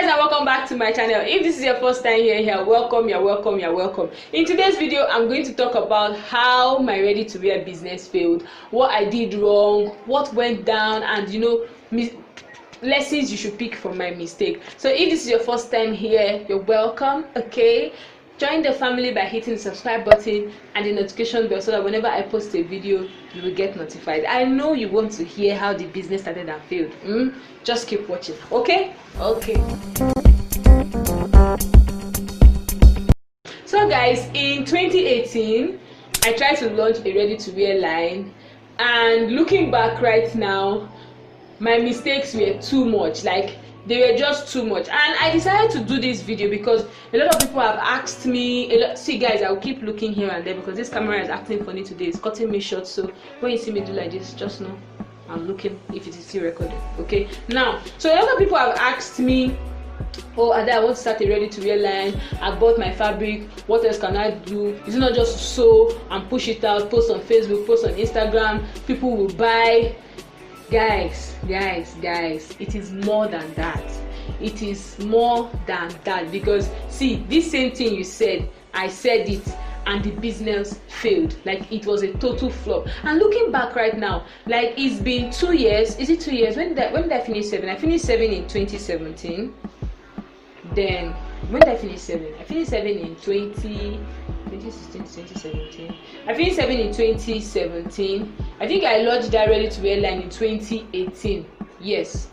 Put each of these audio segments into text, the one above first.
and welcome back to my channel. If this is your first time here, welcome, you're welcome. In today's video, I'm going to talk about how my ready-to-wear business failed, what I did wrong, what went down, and lessons you should pick from my mistake. So if this is your first time here, you're welcome. Okay, join the family by hitting the subscribe button and the notification bell so that whenever I post a video, you will get notified. I know you want to hear how the business started and failed. Just keep watching. Okay. So guys, in 2018 I tried to launch a ready-to-wear line, and looking back right now, my mistakes were too much. Like, they were just too much, and I decided to do this video because a lot of people have asked me see guys, I'll keep looking here and there because this camera is acting funny today. It's cutting me short, so when you see me do like this, just know I'm looking if it is still recording. Okay, now, so a lot of people have asked me, oh Ada, I want to start a ready-to-wear line, I bought my fabric, what else can I do? Is it not just sew and push it out, post on Facebook, post on Instagram, people will buy? Guys, it is more than that. It is more than that, because see, this same thing you said, I said it, and the business failed. Like, it was a total flop. And looking back right now, like, it's been 2 years. Is it 2 years? When did I finish 7? I finished 7 in 2017. Then when did I finish 7? I finished 7 in 2016 to 2017. I finished 7 in 2017. I think I launched that ready-to-wear line in 2018. Yes,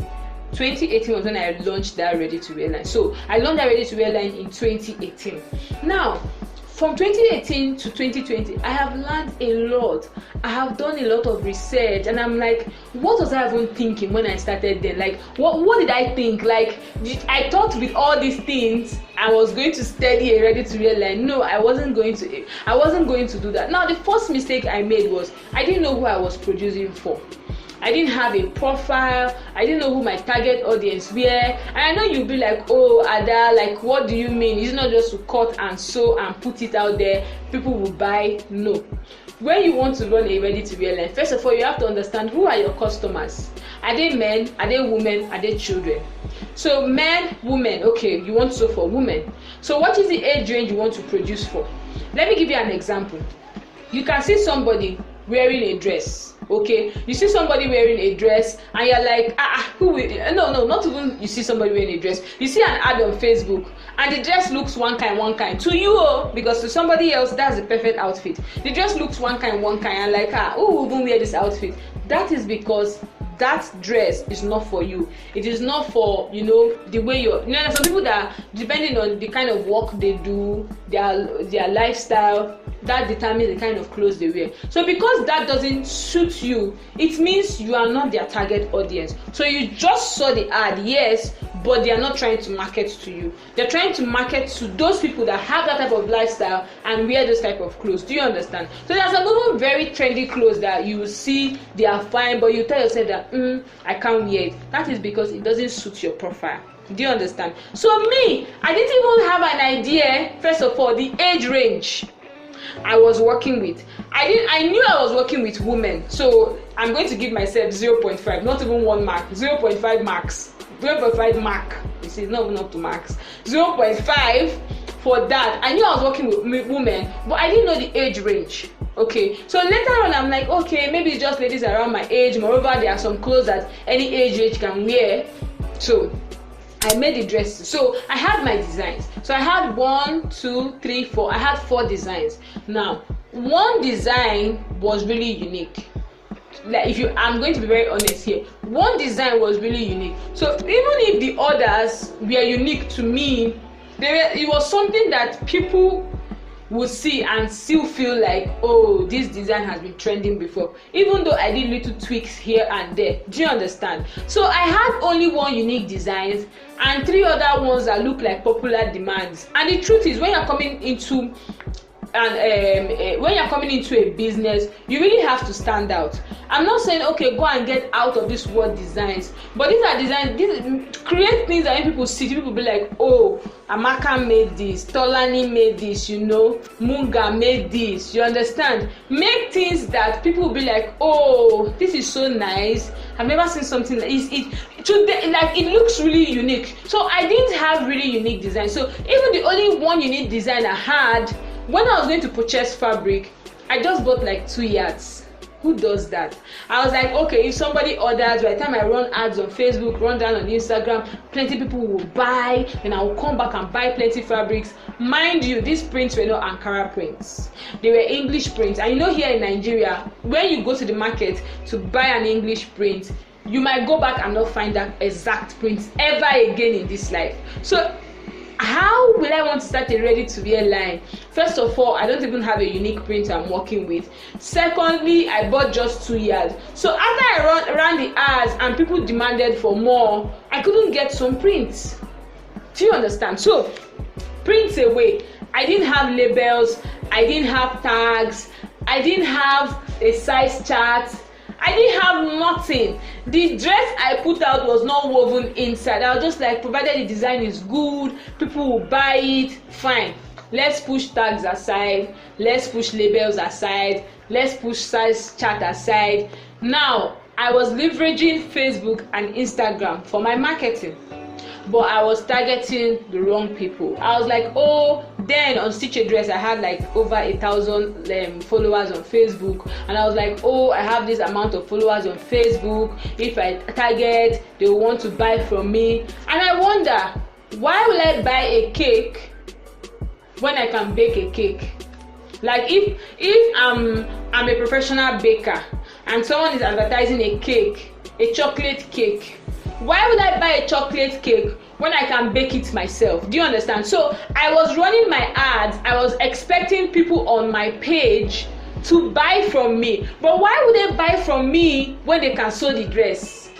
2018 was when I launched that ready-to-wear line. So I launched that ready-to-wear line in 2018. Now, from 2018 to 2020, I have learned a lot. I have done a lot of research, and I'm like, what was I even thinking when I started then? Like, what did I think? Like, I thought with all these things I was going to study a ready-to-wear line. No, I wasn't going to do that. Now, the first mistake I made was I didn't know who I was producing for. I didn't have a profile. I didn't know who my target audience were. And I know you'll be like, oh Ada, like, what do you mean? It's not just to cut and sew and put it out there, people will buy. No. When you want to run a ready-to-wear line, first of all, you have to understand who are your customers. Are they men? Are they women? Are they children? So men, women, okay, you want to sew for women. So what is the age range you want to produce for? Let me give you an example. You can see somebody wearing a dress. Okay, you see somebody wearing a dress and you're like, who will? No, not even you see somebody wearing a dress. You see an ad on Facebook and the dress looks one kind to you, because to somebody else that's the perfect outfit. The dress looks one kind and like, who will even wear this outfit? That is because that dress is not for you. It is not for, the way you're, some people that, depending on the kind of work they do, their lifestyle, that determines the kind of clothes they wear. So because that doesn't suit you, it means you are not their target audience. So you just saw the ad, yes, but they are not trying to market to you. They're trying to market to those people that have that type of lifestyle and wear those type of clothes. Do you understand? So there's some even very trendy clothes that you will see, they are fine, but you tell yourself that I can't wear it. That is because it doesn't suit your profile. Do you understand? So me, I didn't even have an idea, first of all, the age range I was working with. I knew I was working with women, so I'm going to give myself 0.5, not even 1 mark, 0.5 max, 0.5 mark. You see, it's not even up to max. 0.5 for that. I knew I was working with women, but I didn't know the age range. Okay, so later on I'm like, okay, maybe it's just ladies around my age. Moreover, there are some clothes that any age range can wear. So I made the dresses. So I had my designs. So I had 1, 2, 3, 4. I had 4 designs. Now, one design was really unique. Like, I'm going to be very honest here. One design was really unique. So even if the others were unique to me, it was something that people would see and still feel like, oh, this design has been trending before, even though I did little tweaks here and there. Do you understand? So I had only 1 unique design and 3 other ones that look like popular demands. And the truth is, when you're coming into when you're coming into a business, you really have to stand out. I'm not saying okay, go and get out of this world designs, but these are designs. These create things that when people see, people be like, oh, Amaka made this, Tolani made this, you know, Munga made this. You understand? Make things that people will be like, oh, this is so nice. I've never seen something like it looks really unique. So I didn't have really unique design. So even the only one unique design I had, when I was going to purchase fabric, I just bought like 2 yards. Who does that? I was like, okay, if somebody orders, by the time I run ads on Facebook, run down on Instagram, plenty people will buy, and I will come back and buy plenty fabrics. Mind you, these prints were not Ankara prints. They were English prints. And you know, here in Nigeria, when you go to the market to buy an English print, you might go back and not find that exact print ever again in this life. So how will I want to start a ready-to-wear line? First of all, I don't even have a unique print I'm working with. Secondly, I bought just 2 yards. So after I ran the ads and people demanded for more, I couldn't get some prints. Do you understand? So prints away. I didn't have labels. I didn't have tags. I didn't have a size chart. I didn't have nothing. The dress I put out was not woven inside. I was just like, provided the design is good, people will buy it, fine. Let's push tags aside. Let's push labels aside. Let's push size chart aside. Now, I was leveraging Facebook and Instagram for my marketing, but I was targeting the wrong people. I was like, oh, then on Stitchadress I had like over 1,000 followers on Facebook, and I was like, oh, I have this amount of followers on Facebook. If I target, they will want to buy from me. And I wonder, why will I buy a cake when I can bake a cake? Like if I'm a professional baker and someone is advertising a cake, a chocolate cake, why would I buy a chocolate cake when I can bake it myself? Do you understand? So I was running my ads. I was expecting people on my page to buy from me. But why would they buy from me when they can sew the dress?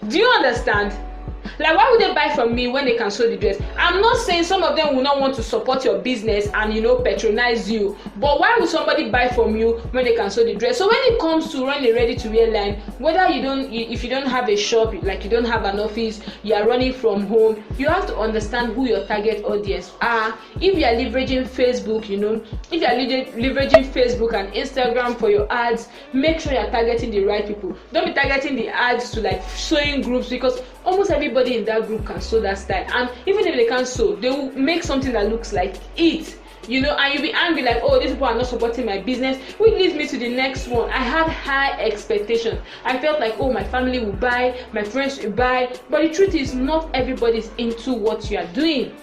Do you understand? Like, why would they buy from me when they can sew the dress? I'm not saying some of them will not want to support your business and, you know, patronize you, but why would somebody buy from you when they can sew the dress? So when it comes to run a ready-to-wear line, whether if you don't have a shop, like you don't have an office, you are running from home, you have to understand who your target audience are. If you are leveraging Facebook, you know, if you are leveraging Facebook and Instagram for your ads, make sure you are targeting the right people. Don't be targeting the ads to like sewing groups, because almost everybody in that group can sew that style, and even if they can't sew, they will make something that looks like it, you know, and you'll be angry like, oh, these people are not supporting my business, which leads me to the next one. I had high expectations. I felt like, oh, my family will buy, my friends will buy, but the truth is, not everybody's into what you are doing.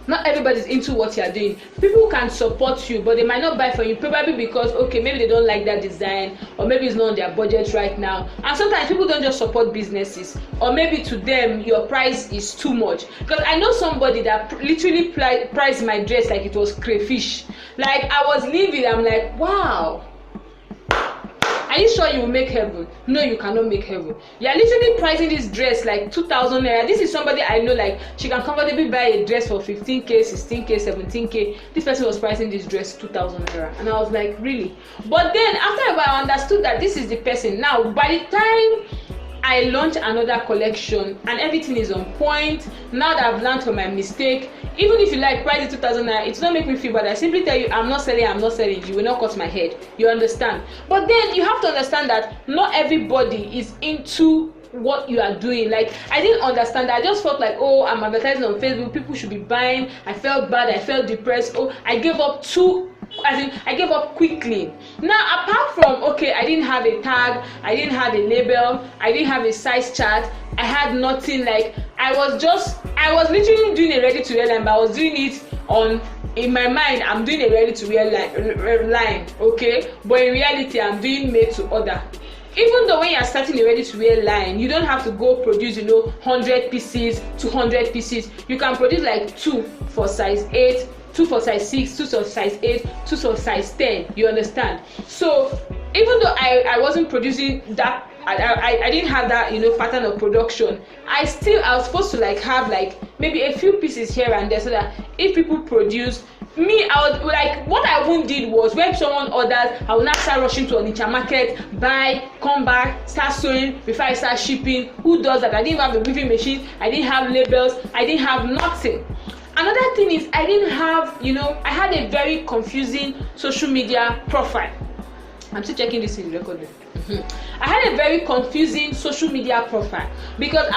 Not everybody's into what you're doing. People can support you, but they might not buy from you, probably because, okay, maybe they don't like that design, or maybe it's not on their budget right now. And sometimes people don't just support businesses, or maybe to them your price is too much. Because I know somebody that literally priced my dress like it was crayfish. Like, I was leaving, I'm like, wow, are you sure you will make heaven? No, you cannot make heaven. You are literally pricing this dress like 2,000 naira. This is somebody I know, like, she can comfortably buy a dress for 15k, 16k, 17k. This person was pricing this dress 2,000 naira, and I was like, really? But then after a while, I understood that this is the person. Now, by the time I launch another collection and everything is on point, now that I've learned from my mistake, even if you like price it 2,000 naira, it don't make me feel bad. I simply tell you, I'm not selling, you will not cut my head. You understand? But then you have to understand that not everybody is into what you are doing. Like, I didn't understand that. I just felt like, oh, I'm advertising on Facebook, people should be buying. I felt bad, I felt depressed. Oh, I gave up I gave up quickly. Now, apart from, okay, I didn't have a tag, I didn't have a label, I didn't have a size chart, I had nothing. Like, I was literally doing a ready-to-wear line, but I was doing it in my mind, I'm doing a ready-to-wear line, okay? But in reality, I'm doing made to order. Even though when you're starting a ready-to-wear line, you don't have to go produce, 100 pieces, 200 pieces. You can produce like 2 for size 8, 2 for size 6, 2 for size 8, 2 for size 10. You understand? So even though I wasn't producing that, I didn't have that pattern of production, I was supposed to like have like maybe a few pieces here and there, so that if people produce, me, I would like, what I won't did was when someone orders, I will not start rushing to Onitsha market, buy, come back, start sewing before I start shipping. Who does that? I didn't have a weaving machine, I didn't have labels, I didn't have nothing. Another thing is I didn't have, I had a very confusing social media profile. I'm still checking this in the record. I had a very confusing social media profile because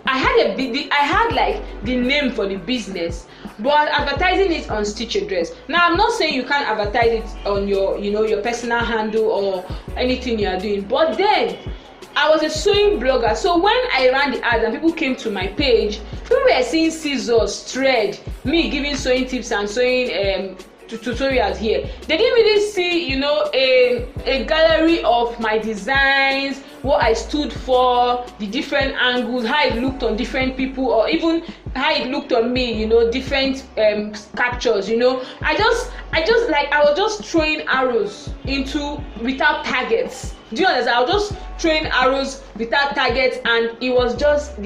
I had like the name for the business, but advertising it on Stitchadress. Now I'm not saying you can't advertise it on your your personal handle or anything you are doing, but then I was a sewing blogger, so when I ran the ads and people came to my page, people were seeing scissors, thread, me giving sewing tips and sewing tutorials here. They didn't really see a gallery of my designs, what I stood for, the different angles, how it looked on different people, or even how it looked on me, different captures. I was just throwing arrows without targets. Do you understand? I was just throwing arrows without targets, and it was just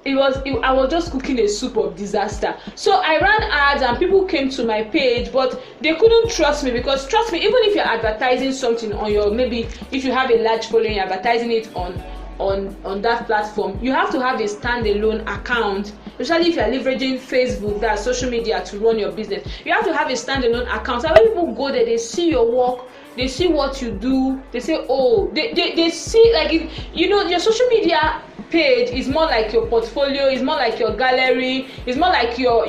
I was just cooking a soup of disaster. So I ran ads and people came to my page, but they couldn't trust me, because trust me, even if you're advertising something on your, maybe if you have a large following, advertising it on that platform, you have to have a standalone account. Especially if you're leveraging Facebook, that's social media, to run your business, you have to have a standalone account. So when people go there, they see your work, they see what you do, they say, oh, they see, like, your social media page is more like your portfolio, is more like your gallery, is more like your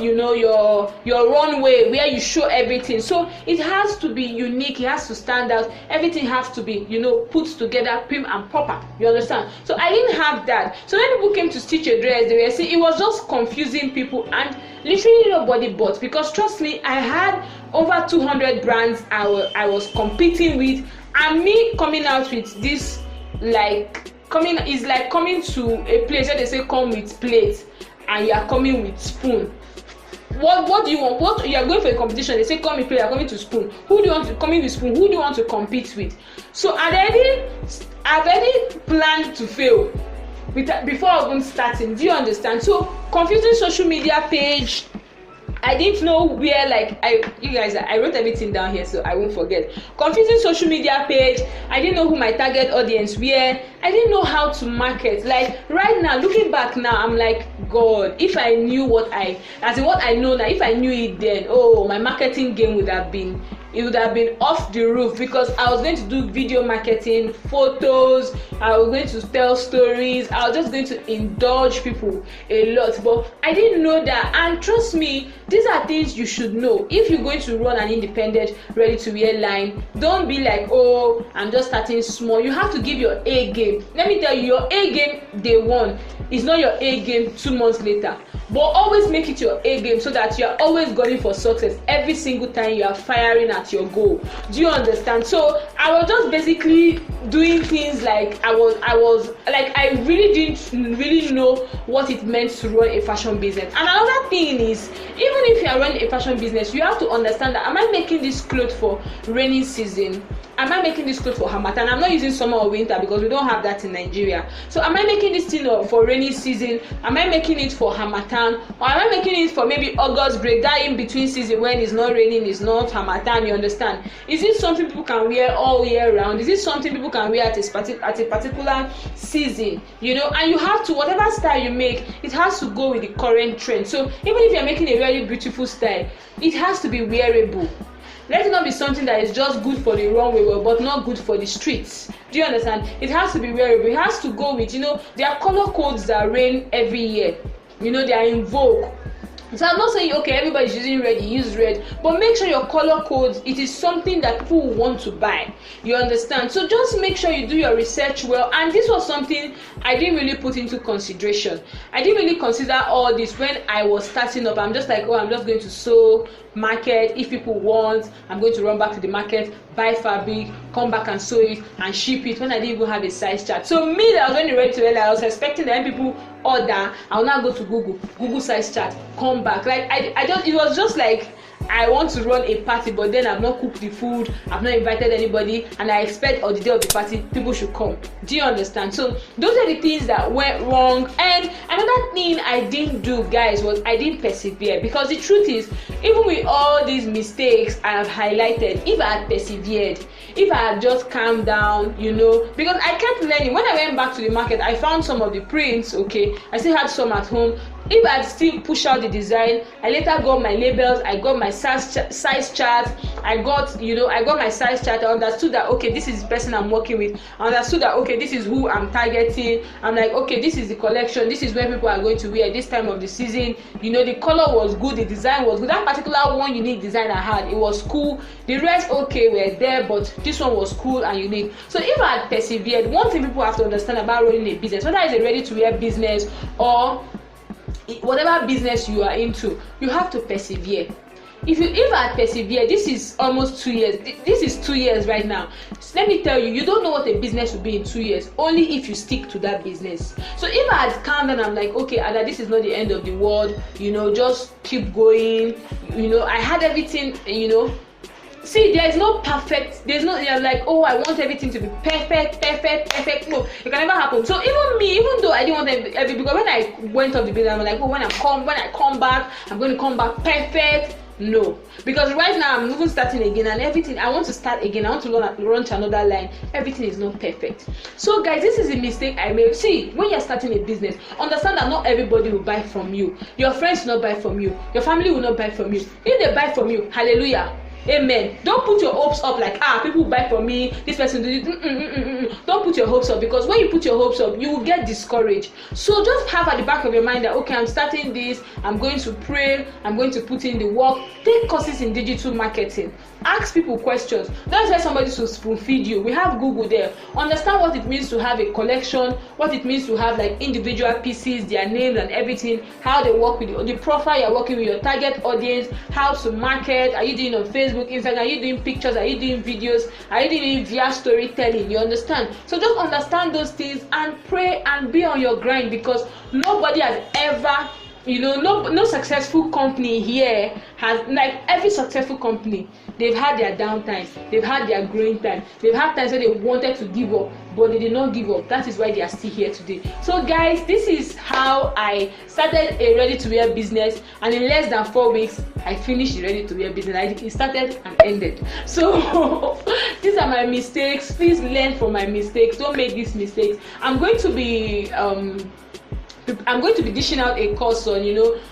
runway where you show everything. So it has to be unique, it has to stand out, everything has to be put together, prim and proper. You understand? So I didn't have that. So when people came to Stitchadress, they were saying it was just confusing people, and literally nobody bought, because trust me, I had over 200 brands I was competing with, and me coming out with this, coming to a place where they say come with plate and you are coming with spoon. What do you want? What, you are going for a competition, they say come with plate, you are coming to spoon. Who do you want to come in with spoon? Who do you want to compete with? So I've already planned to fail before even starting. Do you understand? So confusing social media page, I didn't know where, I wrote everything down here so I won't forget. Confusing social media page, I didn't know who my target audience were, I didn't know how to market. Like right now, looking back now, I'm like, God, if I knew what I know now, if I knew it then, my marketing game would have been off the roof, because I was going to do video marketing, photos, I was going to tell stories, I was just going to indulge people a lot. But I didn't know that, and trust me, these are things you should know. If you're going to run an independent ready-to-wear line, don't be like, I'm just starting small. You have to give your A game. Let me tell you, your A game day one is not your A game 2 months later. But always make it your A game, so that you are always going for success every single time you are firing at your goal. Do you understand? So I was just basically doing things like I really didn't really know what it meant to run a fashion business. And another thing is, even if you are running a fashion business, you have to understand that, am I making this clothes for rainy season? Am I making this clothes for Harmattan? I'm not using summer or winter because we don't have that in Nigeria. So am I making this thing for rainy season? Am I making it for Harmattan? Or am I making it for maybe August break, that in between season when it's not raining, it's not Harmattan? You understand? Is it something people can wear all year round? Is it something people can wear at a particular season? And you have to, whatever style you make, it has to go with the current trend. So even if you're making a very beautiful style, it has to be wearable. Let it not be something that is just good for the runway but not good for the streets. Do you understand? It has to be wearable. It has to go with, there are color codes that reign every year. They are in vogue. So I'm not saying, okay, everybody's using red, you use red, but make sure your color codes, it is something that people will want to buy. You understand? So just make sure you do your research well. And this was something I didn't really put into consideration. I didn't really consider all this when I was starting up. I'm just like, I'm just going to sew, market. If people want, I'm going to run back to the market, buy fabric, come back and sew it and ship it, when I didn't even have a size chart. So me, that I was really ready to wear, I was expecting that when people order, I'll now go to Google size chart, come back. Like it was just like I want to run a party, but then I've not cooked the food, I've not invited anybody, and I expect on the day of the party people should come. Do you understand? So those are the things that went wrong. And another thing I didn't do, guys, was I didn't persevere. Because the truth is, even with all these mistakes I have highlighted, if I had persevered, if I had just calmed down, because I kept learning. When I went back to the market, I found some of the prints. Okay, I still had some at home. If I still push out the design, I later got my labels, I got my size chart, I got my size chart. I understood that, okay, this is the person I'm working with. I understood that, okay, this is who I'm targeting. I'm like, okay, this is the collection, this is where people are going to wear this time of the season. The color was good, the design was good. That particular one unique design I had, it was cool. The rest, okay, were there, but this one was cool and unique. So if I had persevered, one thing people have to understand about running a business, whether it's a ready-to-wear business or whatever business you are into, you have to persevere. If I persevere, this is almost 2 years. This is 2 years right now. So let me tell you, you don't know what a business will be in 2 years, only if you stick to that business. So if I had calmed down, I'm like, okay, Ada, this is not the end of the world, just keep going. I had everything, See, there is no perfect, you're like, oh, I want everything to be perfect. No, it can never happen. So even though I didn't want everything, because when I went off the business, I'm like, oh, when I come back, I'm going to come back perfect. No, because right now I'm even starting again, and everything I want to start again. I want to launch another line. Everything is not perfect. So guys, this is a mistake I made. See, when you're starting a business, understand that not everybody will buy from you. Your friends will not buy from you. Your family will not buy from you. If they buy from you, hallelujah. Amen. Don't put your hopes up like, people buy for me, this person do it. Don't put your hopes up, because when you put your hopes up, you will get discouraged. So just have at the back of your mind that, okay, I'm starting this, I'm going to pray, I'm going to put in the work. Take courses in digital marketing. Ask people questions. Don't let somebody to spoon feed you. We have Google there. Understand what it means to have a collection, what it means to have like individual pieces, their names and everything, how they work with the profile you're working with, your target audience, how to market. Are you doing on Facebook, Instagram? Are you doing pictures? Are you doing videos? Are you doing via storytelling? You understand? So just understand those things and pray and be on your grind, because nobody has ever, no successful company here has, like every successful company, they've had their downtimes, they've had their growing time, they've had times where they wanted to give up, but they did not give up. That is why they are still here today. So guys, this is how I started a ready-to-wear business, and in less than 4 weeks I finished the ready-to-wear business. It started and ended. So these are my mistakes. Please learn from my mistakes. Don't make these mistakes. I'm going to be dishing out a course on,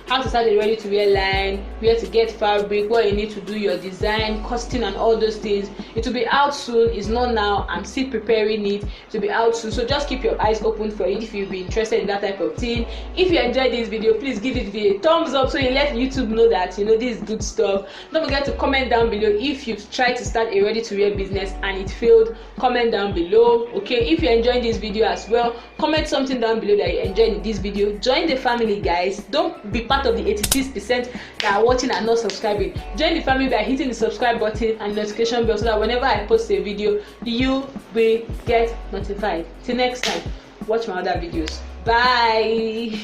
how to start a ready-to-wear line, where to get fabric, what you need to do, your design, costing, and all those things. It will be out soon. It's not now. I'm still preparing it. It will be out soon. So just keep your eyes open for it if you'll be interested in that type of thing. If you enjoyed this video, please give it a thumbs up so you let YouTube know that, this is good stuff. Don't forget to comment down below if you've tried to start a ready-to-wear business and it failed. Comment down below. Okay, if you're enjoying this video as well, comment something down below that you enjoyed in this video. Join the family, guys. Don't be part of the 86% that are watching and not subscribing. Join the family by hitting the subscribe button and notification bell so that whenever I post a video, you will get notified. Till next time, watch my other videos. Bye.